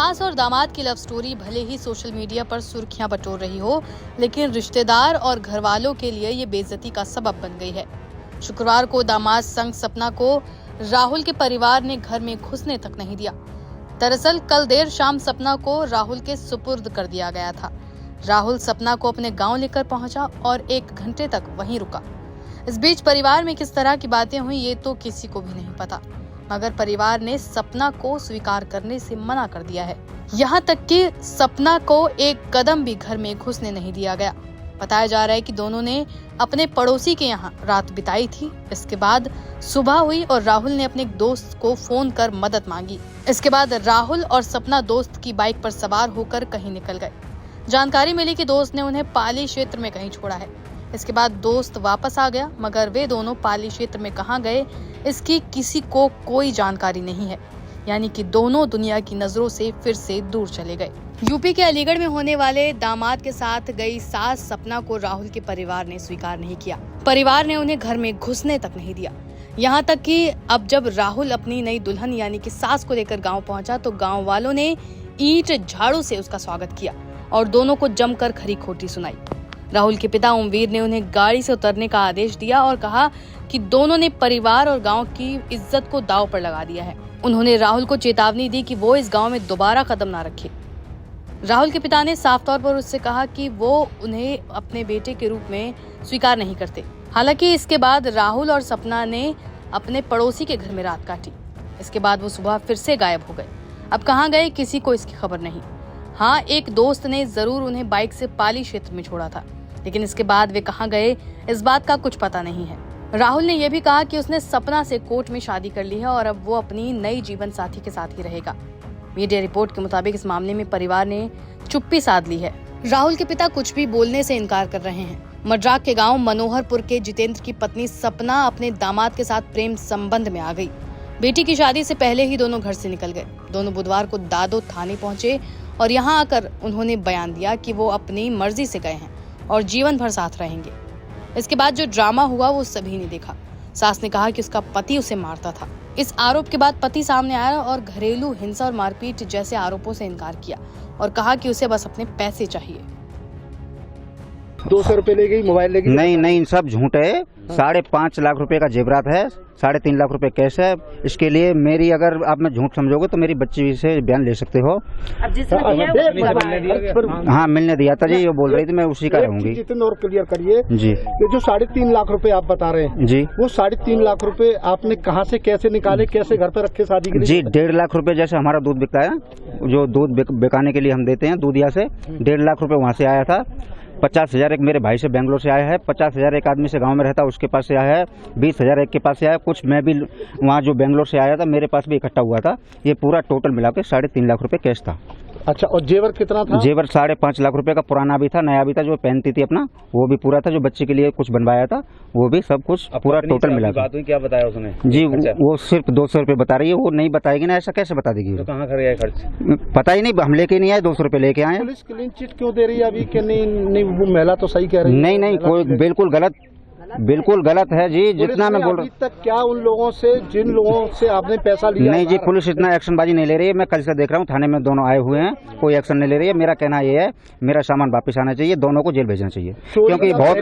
सास और दामाद की लव स्टोरी भले ही सोशल मीडिया पर सुर्खियां बटोर रही हो, लेकिन रिश्तेदार और घरवालों के लिए ये बेइज्जती का सबब बन गई है। शुक्रवार को दामाद संग सपना को राहुल के परिवार ने घर में घुसने तक नहीं दिया। दरअसल कल देर शाम सपना को राहुल के सुपुर्द कर दिया गया था। राहुल सपना को अपने गांव लेकर पहुंचा और 1 घंटे तक वहीं रुका। इस बीच परिवार में किस तरह की बातें हुई ये तो किसी को भी नहीं पता, मगर परिवार ने सपना को स्वीकार करने से मना कर दिया है। यहाँ तक कि सपना को 1 कदम भी घर में घुसने नहीं दिया गया। बताया जा रहा है कि दोनों ने अपने पड़ोसी के यहाँ रात बिताई थी। इसके बाद सुबह हुई और राहुल ने अपने दोस्त को फोन कर मदद मांगी। इसके बाद राहुल और सपना दोस्त की बाइक पर सवार होकर कहीं निकल गए। जानकारी मिली कि दोस्त ने उन्हें पाली क्षेत्र में कहीं छोड़ा है। इसके बाद दोस्त वापस आ गया, मगर वे दोनों पाली क्षेत्र में कहाँ गए इसकी किसी को कोई जानकारी नहीं है। यानी कि दोनों दुनिया की नजरों से फिर से दूर चले गए। यूपी के अलीगढ़ में होने वाले दामाद के साथ गई सास सपना को राहुल के परिवार ने स्वीकार नहीं किया। परिवार ने उन्हें घर में घुसने तक नहीं दिया। यहाँ तक कि अब जब राहुल अपनी नई दुल्हन यानी कि सास को लेकर गांव पहुंचा तो गांव वालों ने ईंट झाड़ू से उसका स्वागत किया और दोनों को जमकर खरी खोटी सुनाई। राहुल के पिता ओमवीर ने उन्हें गाड़ी से उतरने का आदेश दिया और कहा कि दोनों ने परिवार और गांव की इज्जत को दांव पर लगा दिया है। उन्होंने राहुल को चेतावनी दी कि वो इस गांव में दोबारा कदम ना रखे। राहुल के पिता ने साफ तौर पर उससे कहा कि वो उन्हें अपने बेटे के रूप में स्वीकार नहीं करते। हालांकि इसके बाद राहुल और सपना ने अपने पड़ोसी के घर में रात काटी। इसके बाद वो सुबह फिर से गायब हो गए। अब कहाँ गए किसी को इसकी खबर नहीं। हाँ, एक दोस्त ने जरूर उन्हें बाइक से पाली क्षेत्र में छोड़ा था, लेकिन इसके बाद वे कहाँ गए इस बात का कुछ पता नहीं है। राहुल ने यह भी कहा कि उसने सपना से कोर्ट में शादी कर ली है और अब वो अपनी नई जीवन साथी के साथ ही रहेगा। मीडिया रिपोर्ट के मुताबिक इस मामले में परिवार ने चुप्पी साध ली है। राहुल के पिता कुछ भी बोलने से इनकार कर रहे हैं। मड्राक के गांव मनोहरपुर के जितेंद्र की पत्नी सपना अपने दामाद के साथ प्रेम संबंध में आ गई। बेटी की शादी से पहले ही दोनों घर से निकल गए। दोनों बुधवार को दादो थाने पहुंचे और यहाँ आकर उन्होंने बयान दिया कि वो अपनी मर्जी से गए हैं और जीवन भर साथ रहेंगे। इसके बाद जो ड्रामा हुआ वो सभी ने देखा। सास ने कहा कि उसका पति उसे मारता था। इस आरोप के बाद पति सामने आया और घरेलू हिंसा और मारपीट जैसे आरोपों से इनकार किया और कहा कि उसे बस अपने पैसे चाहिए। 200 रुपए ले गई, मोबाइल ले गई? नहीं, सब झूठ है। 5.5 लाख रुपए का जेवरात है, 3.5 लाख रुपए कैश है। इसके लिए मेरी अगर आप मैं झूठ समझोगे तो मेरी बच्ची से बयान ले सकते हो। अब जिसने हाँ, मिलने दिया था जी, वो बोल रही थी मैं उसी का रहूंगी। जितने और क्लियर करिए जी, ये जो 3.5 लाख रुपए आप बता रहे हैं जी, वो 3.5 लाख रुपए आपने कहाँ से कैसे निकाले, कैसे घर पे रखे शादी के लिए? जी, 1.5 लाख रुपए जैसे हमारा दूध बिकता है, जो दूध बेकाने के लिए हम देते हैं दूधिया से, 1.5 लाख रुपए वहाँ से आया था। 50,000 एक मेरे भाई से बेंगलोर से आया है। 50,000 एक आदमी से गांव में रहता उसके पास से आया है। 20,000 एक के पास से आया। कुछ मैं भी वहाँ जो बेंगलोर से आया था मेरे पास भी इकट्ठा हुआ था। ये पूरा टोटल मिला के 3.5 लाख रुपए कैश था। अच्छा, और जेवर कितना था? जेवर 5.5 लाख रुपए का पुराना भी था, नया भी था, जो पहनती थी अपना वो भी पूरा था, जो बच्चे के लिए कुछ बनवाया था वो भी, सब कुछ पूरा टोटल मिला। बात हुई, क्या बताया उसने? जी, वो सिर्फ 200 रुपए बता रही है। वो नहीं बताएगी ना, ऐसा कैसे बता देगी? तो कहाँ कर खर्च पता ही नहीं, हम लेके नहीं आए, 200 रुपए लेके आए। पुलिस क्लीन चिट क्यों दे रही है अभी? नहीं, वो महिला तो सही कह रही है। नहीं, कोई बिल्कुल गलत है जी। जितना मैं बोल रहा हूँ तक क्या उन लोगों से, जिन लोगों से आपने पैसा लिया? नहीं जी, पुलिस इतना एक्शनबाजी नहीं ले रही है। मैं कल से देख रहा हूँ थाने में दोनों आए हुए हैं, कोई एक्शन नहीं ले रही है। मेरा कहना ये है, मेरा सामान वापस आना चाहिए, दोनों को जेल भेजना चाहिए, क्योंकि बहुत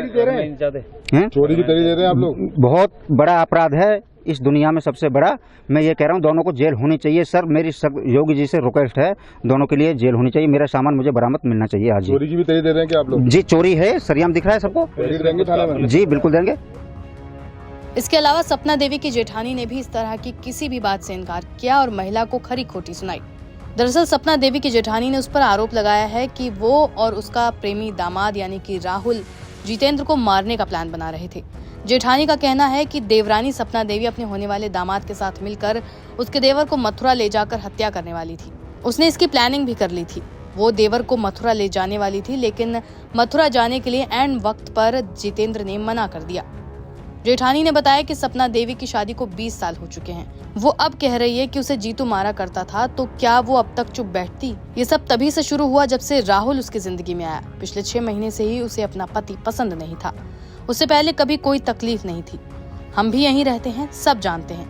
चोरी की तरी दे रहे हैं आप लोग। बहुत बड़ा अपराध है इस दुनिया में, सबसे बड़ा। मैं ये कह रहा हूँ दोनों को जेल होनी चाहिए। सर, मेरी योगी जी से रिक्वेस्ट है, दोनों के लिए जेल होनी चाहिए। मेरा सामान मुझे बरामद मिलना चाहिए आज। चोरी की भी तरी दे रहे हैं क्या आप लोग? जी, चोरी है, सरियाम दिख रहा है सबको। देंगे थाने में? जी, बिल्कुल देंगे। इसके अलावा सपना देवी की जेठानी ने भी इस तरह की किसी भी बात से इनकार किया और महिला को खरी खोटी सुनाई। दरअसल सपना देवी की जेठानी ने उस पर आरोप लगाया है कि वो और उसका प्रेमी दामाद यानी कि राहुल जितेंद्र को मारने का प्लान बना रहे थे। जेठानी का कहना है कि देवरानी सपना देवी अपने होने वाले दामाद के साथ मिलकर उसके देवर को मथुरा ले जाकर हत्या करने वाली थी। उसने इसकी प्लानिंग भी कर ली थी। वो देवर को मथुरा ले जाने वाली थी, लेकिन मथुरा जाने के लिए एंड वक्त पर जितेंद्र ने मना कर दिया। जेठानी ने बताया कि सपना देवी की शादी को 20 साल हो चुके हैं। वो अब कह रही है कि उसे जीतू मारा करता था, तो क्या वो अब तक चुप बैठती? ये सब तभी से शुरू हुआ जब से राहुल उसकी जिंदगी में आया। पिछले 6 महीने से ही उसे अपना पति पसंद नहीं था। उससे पहले कभी कोई तकलीफ नहीं थी। हम भी यहीं रहते हैं, सब जानते हैं।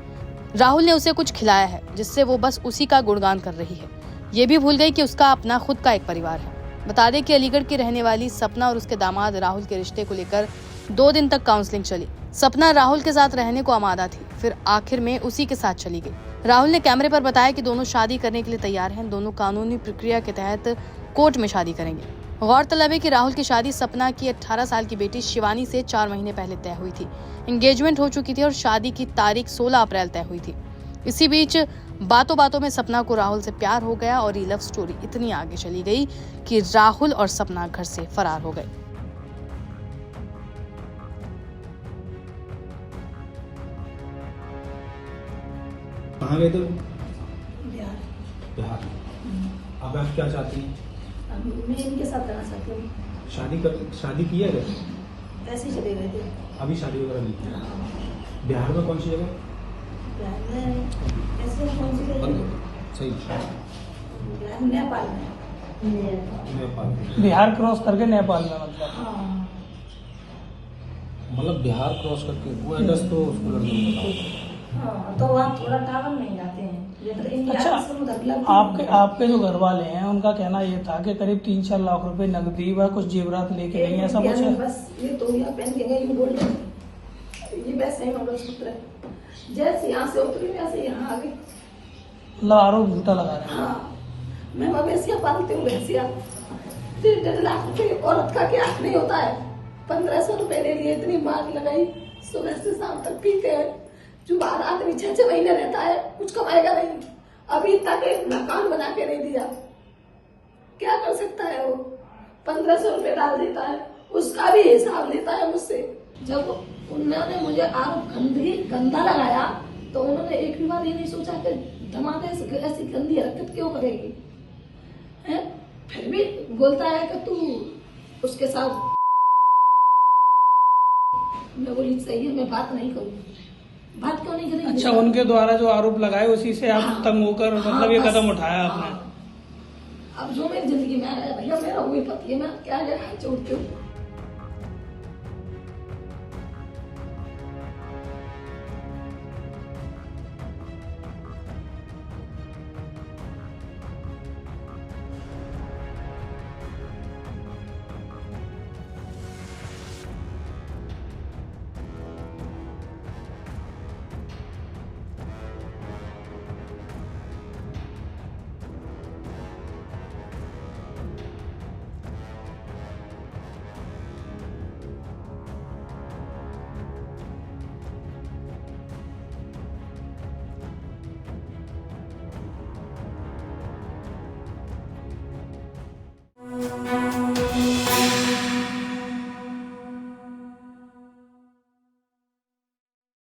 राहुल ने उसे कुछ खिलाया है जिससे वो बस उसी का गुणगान कर रही है। ये भी भूल गई कि उसका अपना खुद का एक परिवार है। बता दें कि अलीगढ़ की रहने वाली सपना और उसके दामाद राहुल के रिश्ते को लेकर 2 दिन तक काउंसलिंग चली। सपना राहुल के साथ रहने को आमादा थी, फिर आखिर में उसी के साथ चली गई। राहुल ने कैमरे पर बताया कि दोनों शादी करने के लिए तैयार हैं, दोनों कानूनी प्रक्रिया के तहत कोर्ट में शादी करेंगे। गौरतलब है कि राहुल की शादी सपना की 18 साल की बेटी शिवानी से 4 महीने पहले तय हुई थी। एंगेजमेंट हो चुकी थी और शादी की तारीख 16 अप्रैल तय हुई थी। इसी बीच बातों बातों में सपना को राहुल से प्यार हो गया और ये लव स्टोरी इतनी आगे चली गई कि राहुल और सपना घर से फरार हो गए। कहाँ गए थे? बिहार। अब आप क्या चाहती हैं? मैं इनके साथ रहना चाहती हूँ। शादी की है? ऐसे ही चले गए थे। अभी शादी वगैरह नहीं की? बिहार में कौन सी जगह? बिहार में ऐसे कौन सी जगह? सही। बिहार नेपाल में। नेपाल। बिहार क्रॉस करके नेपाल में मतलब। हाँ। मतलब बिहार क्रॉस करके वो एड्रेस तो उसको लड़के को बताओ। हाँ, तो वहाँ थोड़ा टावर नहीं जाते हैं। अच्छा, आपके जो घर वाले हैं उनका कहना ये था कि करीब 3-4 लाख रुपए नकदी व कुछ जेवरात लेके नहीं, ऐसा कुछ है? बस ये तो पहन के गए, ये गोल्ड, ये वैसे ही मंगलसूत्र है। जैसे यहाँ से उतरी वैसे यहाँ आ गई। मतलब आरोप झूठा लगा रहे हैं। हाँ, मैं मवेशियाँ पालती हूँ, भैंसिया। 1.5 लाख रुपए औरत का क्या नहीं होता है। 1500 रुपए ले लिए, इतनी मार लगाई, सुबह से शाम तक पीते हैं। जो बाहर आदमी 6-6 महीने रहता है, कुछ कमाएगा नहीं। अभी तक एक मकान बना के नहीं दिया। क्या कर सकता है वो? 1500 रुपए डाल देता है, उसका भी हिसाब लेता है मुझसे। जब उन्होंने मुझे आरोप गंदा लगाया तो उन्होंने एक भी बार ये नहीं सोचा कि दमाद ऐसी गंदी हरकत क्यों करेगी है? फिर भी बोलता है कि तू उसके साथ। मैं बोली सही है, मैं बात नहीं करूँ। बात क्यों नहीं करेंगे? अच्छा, उनके द्वारा जो आरोप लगाए उसी से आप तंग होकर मतलब ये कदम उठाया आपने? अब जो मेरी जिंदगी में आया भैया, मेरा वही पति है, मैं क्या जगह छोड़ती हूँ।